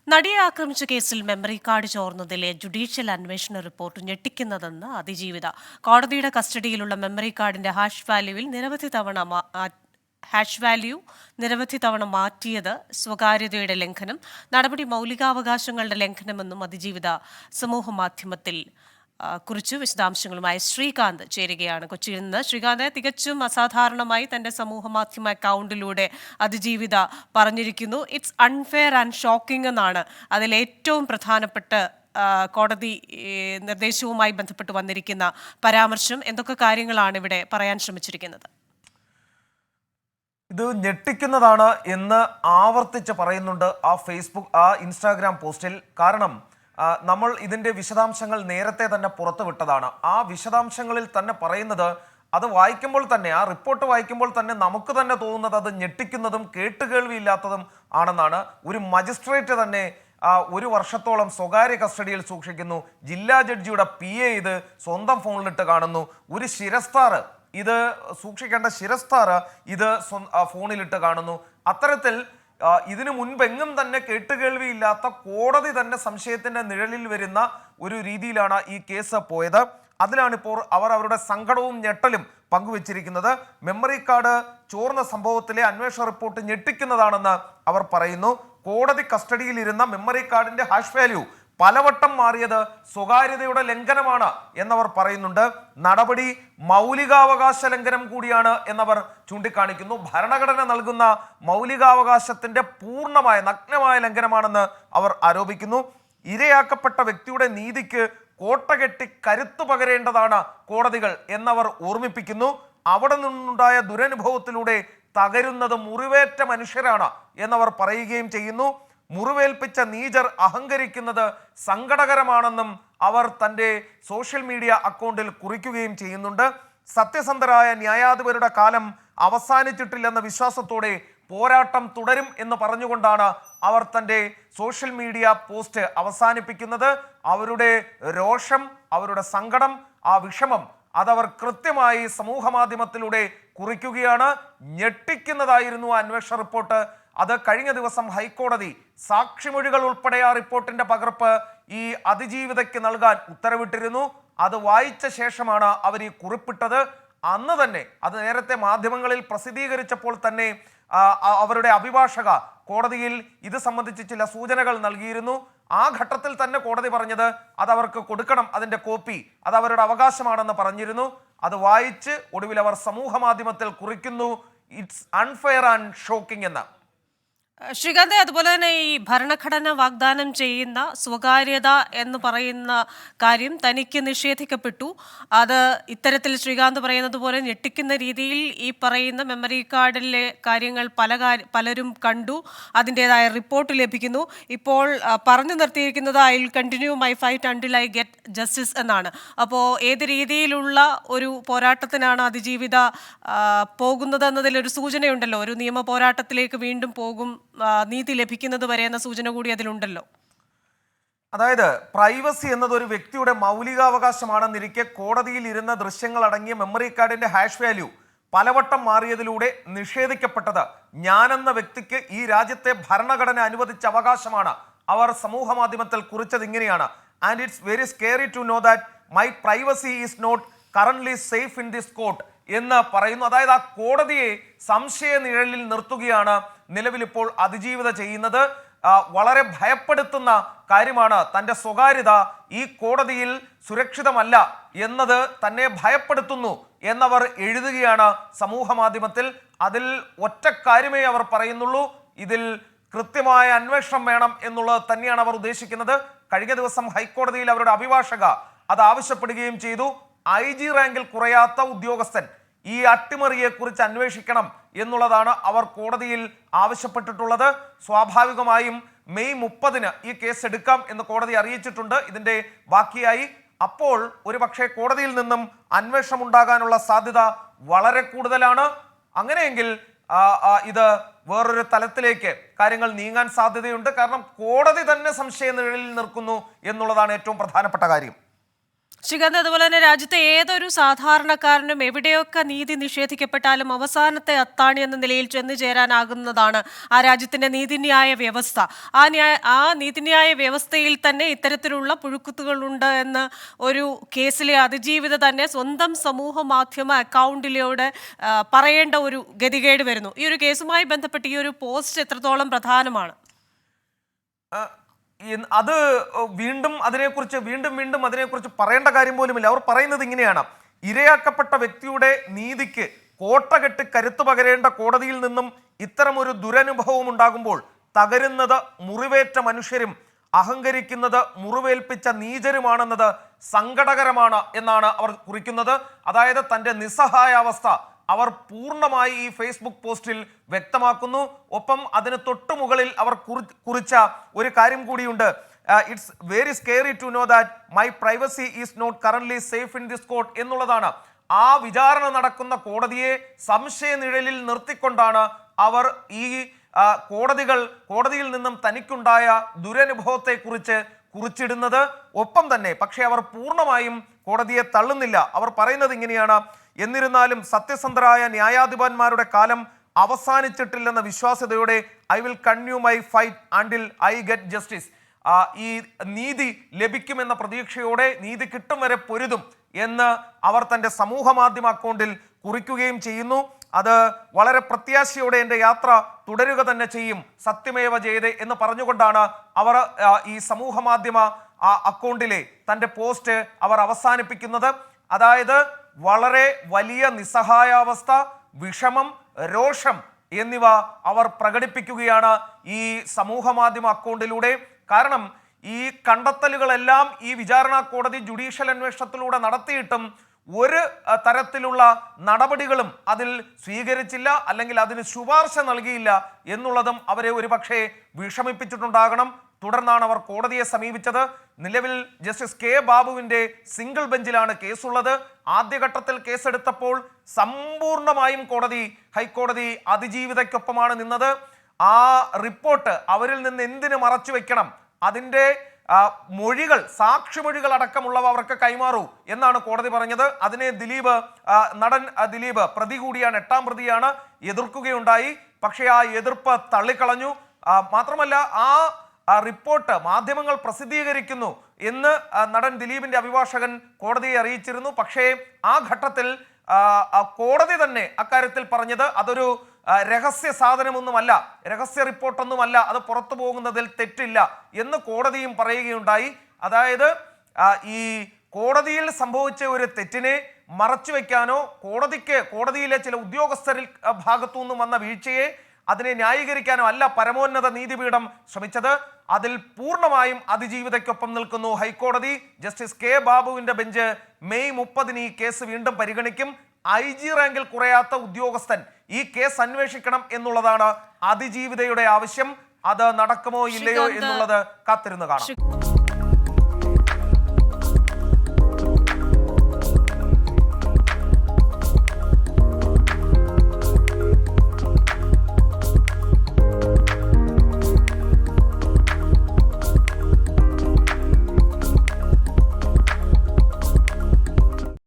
നടിയെ ആക്രമിച്ച കേസിൽ മെമ്മറി കാർഡ് ചോർന്നതിലെ ജുഡീഷ്യൽ അന്വേഷണ റിപ്പോർട്ട് ഞെട്ടിക്കുന്നതെന്ന് അതിജീവിത. കോടതിയുടെ കസ്റ്റഡിയിലുള്ള മെമ്മറി കാർഡിന്റെ ഹാഷ് വാല്യൂ നിരവധി തവണ മാറ്റിയത് സ്വകാര്യതയുടെ ലംഘനം, നടപടി മൗലികാവകാശങ്ങളുടെ ലംഘനമെന്നും അതിജീവിത സമൂഹമാധ്യമത്തിൽ കുറിച്ചു. വിശദാംശങ്ങളുമായി ശ്രീകാന്ത് ചേരുകയാണ് കൊച്ചിയിൽ നിന്ന്. ശ്രീകാന്ത്, തികച്ചും അസാധാരണമായി തന്റെ സമൂഹമാധ്യമ അക്കൗണ്ടിലൂടെ അതിജീവിത പറഞ്ഞിരിക്കുന്നു. ഇറ്റ്സ് അൺഫെയർ ആൻഡ് ഷോക്കിംഗ് എന്നാണ് അതിൽ ഏറ്റവും പ്രധാനപ്പെട്ട കോടതി നിർദ്ദേശവുമായി ബന്ധപ്പെട്ട് വന്നിരിക്കുന്ന പരാമർശം. എന്തൊക്കെ കാര്യങ്ങളാണ് ഇവിടെ പറയാൻ ശ്രമിച്ചിരിക്കുന്നത്? ഇത് ഞെട്ടിക്കുന്നതാണ് എന്ന് ആവർത്തിച്ച് പറയുന്നുണ്ട് ആ ഇൻസ്റ്റാഗ്രാം പോസ്റ്റിൽ. കാരണം നമ്മൾ ഇതിൻ്റെ വിശദാംശങ്ങൾ നേരത്തെ തന്നെ പുറത്തുവിട്ടതാണ്. ആ വിശദാംശങ്ങളിൽ തന്നെ പറയുന്നത്, അത് വായിക്കുമ്പോൾ തന്നെ, ആ റിപ്പോർട്ട് വായിക്കുമ്പോൾ തന്നെ നമുക്ക് തന്നെ തോന്നുന്നത് അത് ഞെട്ടിക്കുന്നതും കേട്ടുകേൾവിയില്ലാത്തതും ആണെന്നാണ്. ഒരു മജിസ്ട്രേറ്റ് തന്നെ 1 വർഷത്തോളം സ്വകാര്യ കസ്റ്റഡിയിൽ സൂക്ഷിക്കുന്നു. ജില്ലാ ജഡ്ജിയുടെ PA ഇത് സ്വന്തം ഫോണിലിട്ട് കാണുന്നു. ഒരു ശിരസ്താർ, ഇത് സൂക്ഷിക്കേണ്ട ശിരസ്താർ ഇത് ഫോണിലിട്ട് കാണുന്നു. അത്തരത്തിൽ ഇതിനു മുൻപെങ്ങും തന്നെ കേട്ടുകേൾവിയില്ലാത്ത, കോടതി തന്നെ സംശയത്തിന്റെ നിഴലിൽ വരുന്ന ഒരു രീതിയിലാണ് ഈ കേസ് പോയത്. അതിലാണിപ്പോൾ അവർ അവരുടെ സങ്കടവും ഞെട്ടലും പങ്കുവച്ചിരിക്കുന്നത്. മെമ്മറി കാർഡ് ചോർന്ന സംഭവത്തിലെ അന്വേഷണ റിപ്പോർട്ട് ഞെട്ടിക്കുന്നതാണെന്ന് അവർ പറയുന്നു. കോടതി കസ്റ്റഡിയിലിരുന്ന മെമ്മറി കാർഡിന്റെ ഹാഷ് വാല്യൂ പലവട്ടം മാറിയത് സ്വകാര്യതയുടെ ലംഘനമാണ് എന്നവർ പറയുന്നുണ്ട്. നടപടി മൗലികാവകാശ ലംഘനം കൂടിയാണ് എന്നവർ ചൂണ്ടിക്കാണിക്കുന്നു. ഭരണഘടന നൽകുന്ന മൗലികാവകാശത്തിന്റെ പൂർണ്ണമായ നഗ്നമായ ലംഘനമാണെന്ന് അവർ ആരോപിക്കുന്നു. ഇരയാക്കപ്പെട്ട വ്യക്തിയുടെ നീതിക്ക് കോട്ടകെട്ടി കരുത്തു പകരേണ്ടതാണ് കോടതികൾ എന്നവർ ഓർമ്മിപ്പിക്കുന്നു. അവിടെ നിന്നുണ്ടായ ദുരനുഭവത്തിലൂടെ തകരുന്നത് മുറിവേറ്റ മനുഷ്യരാണ് എന്നവർ പറയുകയും ചെയ്യുന്നു. മുറിവേൽപ്പിച്ച നീചർ അഹങ്കരിക്കുന്നത് സങ്കടകരമാണെന്നും അവർ തൻ്റെ സോഷ്യൽ മീഡിയ അക്കൗണ്ടിൽ കുറിക്കുകയും ചെയ്യുന്നുണ്ട്. സത്യസന്ധരായ ന്യായാധിപരുടെ കാലം അവസാനിച്ചിട്ടില്ലെന്ന വിശ്വാസത്തോടെ പോരാട്ടം തുടരും എന്ന് പറഞ്ഞുകൊണ്ടാണ് അവർ തൻ്റെ സോഷ്യൽ മീഡിയ പോസ്റ്റ് അവസാനിപ്പിക്കുന്നത്. അവരുടെ രോഷം, അവരുടെ സങ്കടം, ആ വിഷമം അതവർ കൃത്യമായി സമൂഹ മാധ്യമത്തിലൂടെ കുറിക്കുകയാണ്. ഞെട്ടിക്കുന്നതായിരുന്നു അന്വേഷണ റിപ്പോർട്ട്. അത് കഴിഞ്ഞ ദിവസം ഹൈക്കോടതി സാക്ഷിമൊഴികൾ ഉൾപ്പെടെ ആ റിപ്പോർട്ടിന്റെ പകർപ്പ് ഈ അതിജീവിതയ്ക്ക് നൽകാൻ ഉത്തരവിട്ടിരുന്നു. അത് വായിച്ച ശേഷമാണ് അവർ ഈ കുറിപ്പിട്ടത്. അന്ന് തന്നെ, അത് നേരത്തെ മാധ്യമങ്ങളിൽ പ്രസിദ്ധീകരിച്ചപ്പോൾ തന്നെ അവരുടെ അഭിഭാഷക കോടതിയിൽ ഇത് സംബന്ധിച്ച് ചില സൂചനകൾ നൽകിയിരുന്നു. ആ ഘട്ടത്തിൽ തന്നെ കോടതി പറഞ്ഞത് അത് അവർക്ക് കൊടുക്കണം, അതിൻ്റെ കോപ്പി, അത് അവരുടെ അവകാശമാണെന്ന് പറഞ്ഞിരുന്നു. അത് വായിച്ച് ഒടുവിൽ അവർ സമൂഹ മാധ്യമത്തിൽ കുറിക്കുന്നു, ഇറ്റ്സ് അൺഫെയർ ആൻഡ് ഷോക്കിംഗ് എന്ന്. ശ്രീകാന്ത്, അതുപോലെ തന്നെ ഈ ഭരണഘടന വാഗ്ദാനം ചെയ്യുന്ന സ്വകാര്യത എന്ന് പറയുന്ന കാര്യം തനിക്ക് നിഷേധിക്കപ്പെട്ടു. അത് ഇത്തരത്തിൽ ശ്രീകാന്ത് പറയുന്നത് പോലെ ഞെട്ടിക്കുന്ന രീതിയിൽ ഈ പറയുന്ന മെമ്മറി കാർഡിലെ കാര്യങ്ങൾ പലരും കണ്ടു, അതിൻ്റെതായ റിപ്പോർട്ട് ലഭിക്കുന്നു. ഇപ്പോൾ പറഞ്ഞു നിർത്തിയിരിക്കുന്നത് I will continue my fight until I get justice എന്നാണ്. അപ്പോൾ ഏത് രീതിയിലുള്ള ഒരു പോരാട്ടത്തിനാണ് അതിജീവിത പോകുന്നത് എന്നതിലൊരു സൂചനയുണ്ടല്ലോ. ഒരു നിയമ പോരാട്ടത്തിലേക്ക് വീണ്ടും പോകും, നീതി ലഭിക്കുന്നത് വരെ എന്ന സൂചന കൂടി അതിലുണ്ടല്ലോ. അതായത് പ്രൈവസി എന്നത് ഒരു വ്യക്തിയുടെ മൗലികാവകാശമാണെന്നിരിക്കെ കോടതിയിൽ ഇരുന്ന ദൃശ്യങ്ങൾ അടങ്ങിയ മെമ്മറി കാർഡിന്റെ ഹാഷ് വാല്യൂ പലവട്ടം മാറിയതിലൂടെ നിഷേധിക്കപ്പെട്ടത് ഞാനെന്ന വ്യക്തിക്ക് ഈ രാജ്യത്തെ ഭരണഘടന അനുവദിച്ച അവകാശമാണ്. അവർ സമൂഹ മാധ്യമത്തിൽ കുറിച്ചത് ഇങ്ങനെയാണ്: and it's very scary to know that my privacy is not currently safe in this court എന്ന് പറയുന്നു. അതായത് ആ കോടതിയെ സംശയ നിഴലിൽ നിർത്തുകയാണ് നിലവിലിപ്പോൾ അതിജീവിത ചെയ്യുന്നത്. വളരെ ഭയപ്പെടുത്തുന്ന കാര്യമാണ്. തൻ്റെ സ്വകാര്യത ഈ കോടതിയിൽ സുരക്ഷിതമല്ല എന്നത് തന്നെ ഭയപ്പെടുത്തുന്നു എന്നവർ എഴുതുകയാണ് സമൂഹ മാധ്യമത്തിൽ. അതിൽ ഒറ്റ കാര്യമേ അവർ പറയുന്നുള്ളൂ: ഇതിൽ കൃത്യമായ അന്വേഷണം വേണം എന്നുള്ളത് തന്നെയാണ് അവർ ഉദ്ദേശിക്കുന്നത്. കഴിഞ്ഞ ദിവസം ഹൈക്കോടതിയിൽ അവരുടെ അഭിഭാഷക അത് ആവശ്യപ്പെടുകയും ചെയ്തു. IG റാങ്കിൽ കുറയാത്ത ഉദ്യോഗസ്ഥൻ ഈ അട്ടിമറിയെക്കുറിച്ച് അന്വേഷിക്കണം എന്നുള്ളതാണ് അവർ കോടതിയിൽ ആവശ്യപ്പെട്ടിട്ടുള്ളത്. സ്വാഭാവികമായും മെയ് 30-ന് ഈ കേസ് എടുക്കാം എന്ന് കോടതി അറിയിച്ചിട്ടുണ്ട്. ഇതിൻ്റെ ബാക്കിയായി അപ്പോൾ ഒരുപക്ഷെ കോടതിയിൽ നിന്നും അന്വേഷണം ഉണ്ടാകാനുള്ള സാധ്യത വളരെ കൂടുതലാണ്. അങ്ങനെയെങ്കിൽ ഇത് വേറൊരു തലത്തിലേക്ക് കാര്യങ്ങൾ നീങ്ങാൻ സാധ്യതയുണ്ട്. കാരണം കോടതി തന്നെ സംശയ നിഴലിൽ നിൽക്കുന്നു എന്നുള്ളതാണ് ഏറ്റവും പ്രധാനപ്പെട്ട കാര്യം. ശ്രീകാന്ത്, അതുപോലെ തന്നെ രാജ്യത്തെ ഏതൊരു സാധാരണക്കാരനും എവിടെയൊക്കെ നീതി നിഷേധിക്കപ്പെട്ടാലും അവസാനത്തെ അത്താണി എന്ന നിലയിൽ ചെന്നു ചേരാനാകുന്നതാണ് ആ രാജ്യത്തിന്റെ നീതിന്യായ വ്യവസ്ഥ. ആ നീതിന്യായ വ്യവസ്ഥയിൽ തന്നെ ഇത്തരത്തിലുള്ള പുഴുക്കുത്തുകളുണ്ട് എന്ന് ഒരു കേസിലെ അതിജീവിത തന്നെ സ്വന്തം സമൂഹ മാധ്യമ അക്കൗണ്ടിലൂടെ പറയേണ്ട ഒരു ഗതികേട് വരുന്നു. ഈ ഒരു കേസുമായി ബന്ധപ്പെട്ട് ഈ ഒരു പോസ്റ്റ് എത്രത്തോളം പ്രധാനമാണ്? അത് വീണ്ടും അതിനെക്കുറിച്ച് പറയേണ്ട കാര്യം പോലുമില്ല. അവർ പറയുന്നത് ഇങ്ങനെയാണ്: ഇരയാക്കപ്പെട്ട വ്യക്തിയുടെ നീതിക്ക് കോട്ട കെട്ടി കരുത്തു പകരേണ്ട കോടതിയിൽ നിന്നും ഇത്തരമൊരു ദുരനുഭവം ഉണ്ടാകുമ്പോൾ തകരുന്നത് മുറിവേറ്റ മനുഷ്യരും അഹങ്കരിക്കുന്നത് മുറിവേൽപ്പിച്ച നീചരുമാണെന്നത് സങ്കടകരമാണ് എന്നാണ് അവർ കുറിക്കുന്നത്. അതായത് തൻ്റെ നിസ്സഹായാവസ്ഥ അവർ പൂർണ്ണമായി ഈ ഫേസ്ബുക്ക് പോസ്റ്റിൽ വ്യക്തമാക്കുന്നു. ഒപ്പം അതിന് തൊട്ടു മുകളിൽ അവർ കുറിച്ച ഒരു കാര്യം കൂടിയുണ്ട്: it's very scary to know that my privacy is not currently safe in this court എന്നുള്ളതാണ്. ആ വിചാരണ നടക്കുന്ന കോടതിയെ സംശയ നിഴലിൽ നിർത്തിക്കൊണ്ടാണ് അവർ ഈ കോടതിയിൽ നിന്നും തനിക്കുണ്ടായ ദുരനുഭവത്തെ കുറിച്ചിടുന്നത്. ഒപ്പം തന്നെ പക്ഷേ അവർ പൂർണ്ണമായും കോടതിയെ തള്ളുന്നില്ല. അവർ പറയുന്നത് ഇങ്ങനെയാണ്: എന്നിരുന്നാലും സത്യസന്ധരായ ന്യായാധിപന്മാരുടെ കാലം അവസാനിച്ചിട്ടില്ലെന്ന വിശ്വാസ്യതയോടെ I will continue my fight until I get justice. ഈ നീതി ലഭിക്കുമെന്ന പ്രതീക്ഷയോടെ, നീതി കിട്ടും വരെ പൊരുതും എന്ന് അവർ തൻ്റെ സമൂഹ മാധ്യമ അക്കൗണ്ടിൽ കുറിക്കുകയും ചെയ്യുന്നു. അത് വളരെ പ്രത്യാശയോടെ എൻ്റെ യാത്ര തുടരുക തന്നെ ചെയ്യും, സത്യമേവ ജയതേ എന്ന് പറഞ്ഞുകൊണ്ടാണ് അവർ ഈ സമൂഹ മാധ്യമ അക്കൗണ്ടിലെ തൻ്റെ പോസ്റ്റ് അവർ അവസാനിപ്പിക്കുന്നത്. അതായത് വളരെ വലിയ നിസ്സഹായാവസ്ഥ, വിഷമം, രോഷം എന്നിവ അവർ പ്രകടിപ്പിക്കുകയാണ് ഈ സമൂഹ മാധ്യമ അക്കൗണ്ടിലൂടെ. കാരണം ഈ കണ്ടെത്തലുകളെല്ലാം ഈ വിചാരണ കോടതി ജുഡീഷ്യൽ അന്വേഷണത്തിലൂടെ നടത്തിയിട്ടും ഒരു തരത്തിലുള്ള നടപടികളും അതിൽ സ്വീകരിച്ചില്ല, അല്ലെങ്കിൽ അതിന് ശുപാർശ നൽകിയില്ല എന്നുള്ളതും അവരെ ഒരുപക്ഷെ വിഷമിപ്പിച്ചിട്ടുണ്ടാകണം. തുടർന്നാണ് അവർ കോടതിയെ സമീപിച്ചത്. നിലവിൽ ജസ്റ്റിസ് കെ ബാബുവിൻ്റെ സിംഗിൾ ബെഞ്ചിലാണ് കേസുള്ളത്. ആദ്യഘട്ടത്തിൽ കേസെടുത്തപ്പോൾ സമ്പൂർണ്ണമായും ഹൈക്കോടതി അതിജീവിതയ്ക്കൊപ്പമാണ് നിന്നത്. ആ റിപ്പോർട്ട് അവരിൽ നിന്ന് എന്തിനു മറച്ചു വെക്കണം, അതിൻ്റെ മൊഴികൾ, സാക്ഷിമൊഴികൾ അടക്കമുള്ളവ അവർക്ക് കൈമാറൂ എന്നാണ് കോടതി പറഞ്ഞത്. അതിനെ നടൻ ദിലീപ് പ്രതി കൂടിയാണ്, 8ാം പ്രതിയാണ്, എതിർക്കുകയുണ്ടായി. പക്ഷേ ആ എതിർപ്പ് തള്ളിക്കളഞ്ഞു. മാത്രമല്ല ആ റിപ്പോർട്ട് മാധ്യമങ്ങൾ പ്രസിദ്ധീകരിക്കുന്നു എന്ന് നടൻ ദിലീപിന്റെ അഭിഭാഷകൻ കോടതിയെ അറിയിച്ചിരുന്നു. പക്ഷേ ആ ഘട്ടത്തിൽ കോടതി തന്നെ അക്കാര്യത്തിൽ പറഞ്ഞത് അതൊരു രഹസ്യ സാധനമൊന്നുമല്ല, രഹസ്യ റിപ്പോർട്ടൊന്നുമല്ല, അത് പുറത്തു പോകുന്നതിൽ തെറ്റില്ല എന്ന് കോടതിയും പറയുകയുണ്ടായി. അതായത് ഈ കോടതിയിൽ സംഭവിച്ച ഒരു തെറ്റിനെ മറച്ചുവെക്കാനോ കോടതിയിലെ ചില ഉദ്യോഗസ്ഥരിൽ ഭാഗത്തു നിന്നും വന്ന വീഴ്ചയെ അതിനെ ന്യായീകരിക്കാനോ അല്ല പരമോന്നത നീതിപീഠം ശ്രമിച്ചത്. അതിൽ പൂർണ്ണമായും അതിജീവിതയ്ക്കൊപ്പം നിൽക്കുന്നു ഹൈക്കോടതി. ജസ്റ്റിസ് കെ ബാബുവിന്റെ ബെഞ്ച് മെയ് 30 ഈ കേസ് വീണ്ടും പരിഗണിക്കും. IG റാങ്കിൽ കുറയാത്ത ഉദ്യോഗസ്ഥൻ ഈ കേസ് അന്വേഷിക്കണം എന്നുള്ളതാണ് അതിജീവിതയുടെ ആവശ്യം. അത് നടക്കുമോ ഇല്ലയോ എന്നുള്ളത് കാത്തിരുന്ന് കാണാം.